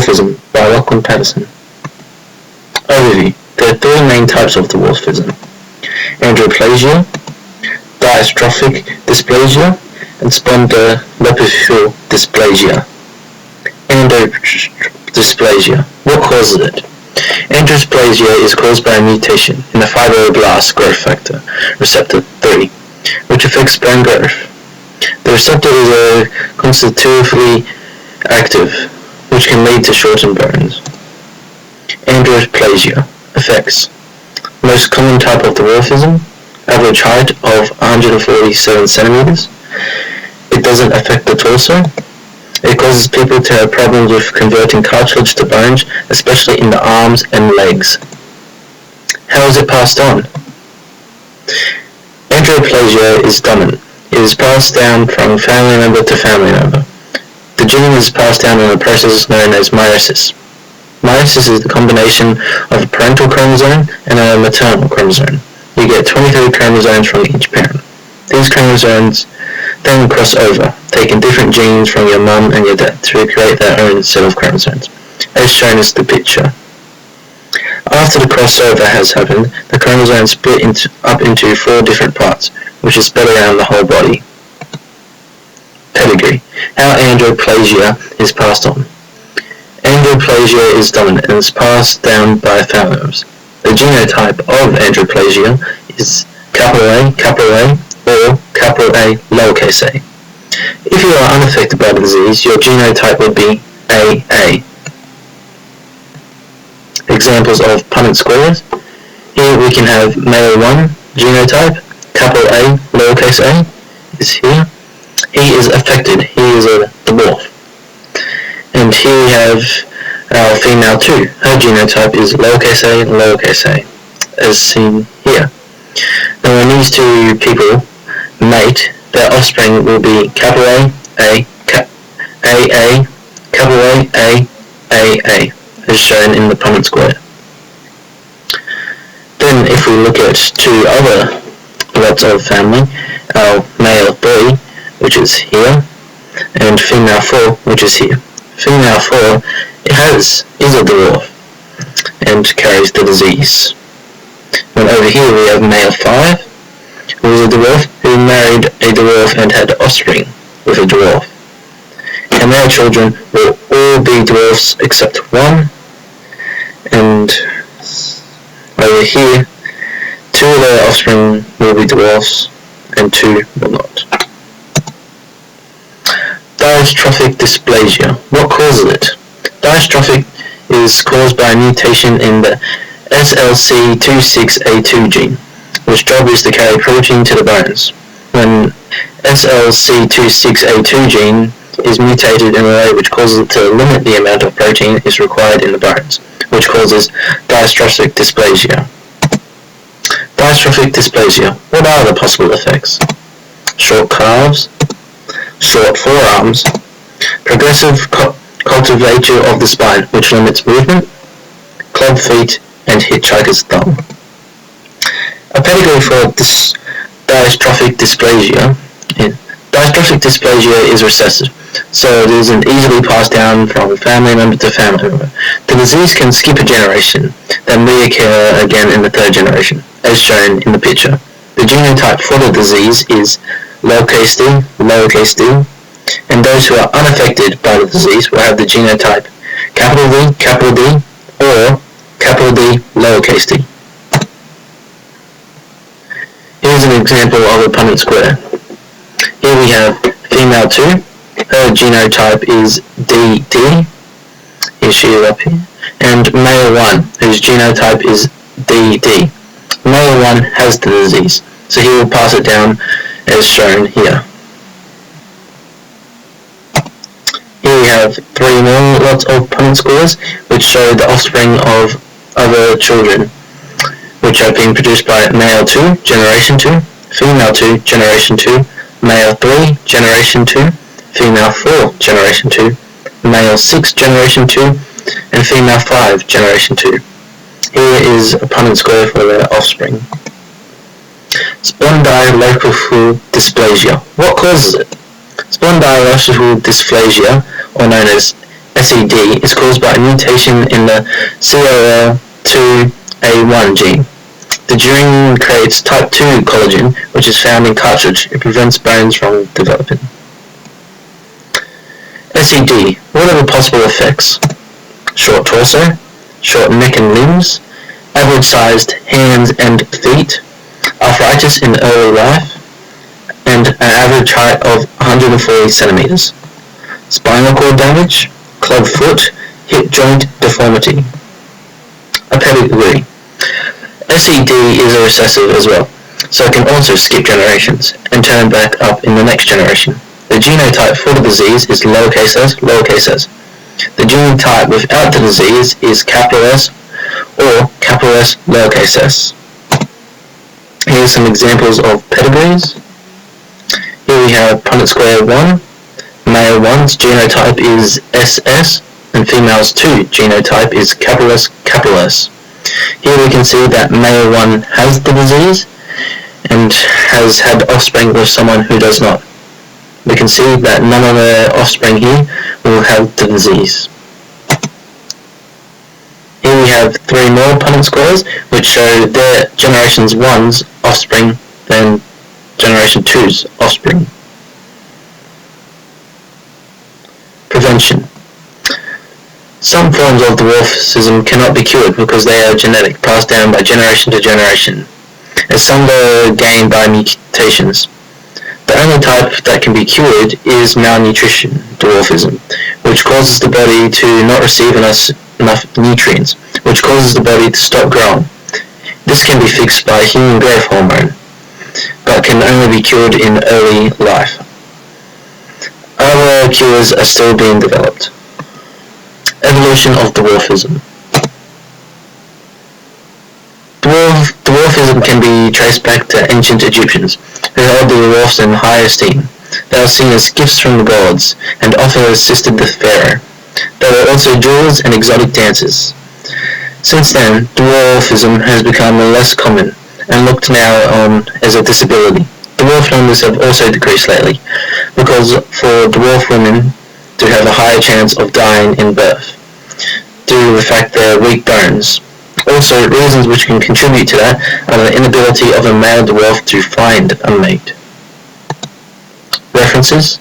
Dwarfism by Lachlan Patterson. Overview. There are three main types of dwarfism: androplasia, dystrophic dysplasia, and spondyloepiphyseal dysplasia. Androdysplasia. What causes it? Androdysplasia is caused by a mutation in the fibroblast growth factor, receptor 3, which affects bone growth. The receptor is constitutively active, which can lead to shortened bones. Androplasia effects. Most common type of dwarfism, average height of 147 centimeters. It doesn't affect the torso. It causes people to have problems with converting cartilage to bones, especially in the arms and legs. How is it passed on? Androplasia is dominant. It is passed down from family member to family member. The gene is passed down in a process known as meiosis. Meiosis is the combination of a parental chromosome and a maternal chromosome. You get 23 chromosomes from each parent. These chromosomes then cross over, taking different genes from your mum and your dad to create their own set of chromosomes, as shown in the picture. After the crossover has happened, the chromosomes split up into 4 different parts, which is spread around the whole body. Pedigree. How androplasia is passed on. Androplasia is dominant and is passed down by family members. The genotype of androplasia is A, or A lowercase a. If you are unaffected by the disease, your genotype would be AA. Examples of Punnett squares. Here we can have male 1 genotype, A lowercase a is here. He is affected, he is a dwarf. And here we have our female 2. Her genotype is lowercase a, as seen here. Now when these two people mate, their offspring will be A, as shown in the Punnett square. Then if we look at 2 other lots of family, our male 3, which is here, and female 4, which is here. Female 4 is a dwarf and carries the disease. And over here we have male 5, who is a dwarf, who married a dwarf and had offspring with a dwarf. And their children will all be dwarfs except 1, and over here 2 of their offspring will be dwarfs and 2 will not. Dystrophic dysplasia. What causes it? Dystrophic is caused by a mutation in the SLC26A2 gene, which job is to carry protein to the bones. When SLC26A2 gene is mutated in a way which causes it to limit the amount of protein is required in the bones, which causes dystrophic dysplasia. Dystrophic dysplasia. What are the possible effects? Short calves, short forearms, progressive cultivature of the spine, which limits movement, club feet, and hitchhiker's thumb. A pedigree for dystrophic dysplasia. Dystrophic dysplasia is recessive, so it isn't easily passed down from family member to family member. The disease can skip a generation, then reoccur again in the 3rd generation, as shown in the picture. The genotype for the disease is lowercase d, and those who are unaffected by the disease will have the genotype D, or D, lowercase d. Here's an example of a Punnett square. Here we have female 2, her genotype is DD, here she is up here, and male 1, whose genotype is DD. Male 1 has the disease, so he will pass it down as shown here. Here we have 3 more lots of Punnett squares, which show the offspring of other children, which are being produced by male 2, generation 2, female 2, generation 2, male 3, generation 2, female 4, generation 2, male 6, generation 2, and female 5, generation 2. Here is a Punnett square for their offspring. Spondyloepiphyseal dysplasia. What causes it? Spondyloepiphyseal dysplasia, or known as SED is caused by a mutation in the COL2A1 gene. The gene creates type 2 collagen, which is found in cartilage. It prevents bones from developing. SED. What are the possible effects? Short torso, short neck and limbs, average-sized hands and feet, arthritis in early life, and an average height of 140 centimeters. Spinal cord damage, club foot, hip joint deformity. A pedigree. SED is a recessive as well, so it can also skip generations and turn back up in the next generation. The genotype for the disease is lowercase s, lowercase s. The genotype without the disease is capital S or capital S, lowercase s. Here are some examples of pedigrees. Here we have Punnett square 1. Male 1's genotype is SS, and female's 2 genotype is capital S, capital S. Here we can see that male 1 has the disease and has had offspring with someone who does not. We can see that none of the offspring here will have the disease. Here we have 3 more Punnett squares, which show their generation 1's offspring than generation 2's offspring. Prevention. Some forms of dwarfism cannot be cured because they are genetic, passed down by generation to generation, as some are gained by mutations. The only type that can be cured is malnutrition, dwarfism, which causes the body to not receive enough nutrients, which causes the body to stop growing. This can be fixed by human growth hormone, but can only be cured in early life. Other cures are still being developed. Evolution of dwarfism. Dwarfism can be traced back to ancient Egyptians, who held the dwarfs in high esteem. They were seen as gifts from the gods, and often assisted the pharaoh. They were also jewelers and exotic dancers. Since then, dwarfism has become less common, and looked now on as a disability. Dwarf numbers have also decreased lately, because for dwarf women to have a higher chance of dying in birth, due to the fact they have weak bones. Also, reasons which can contribute to that are the inability of a male dwarf to find a mate. References: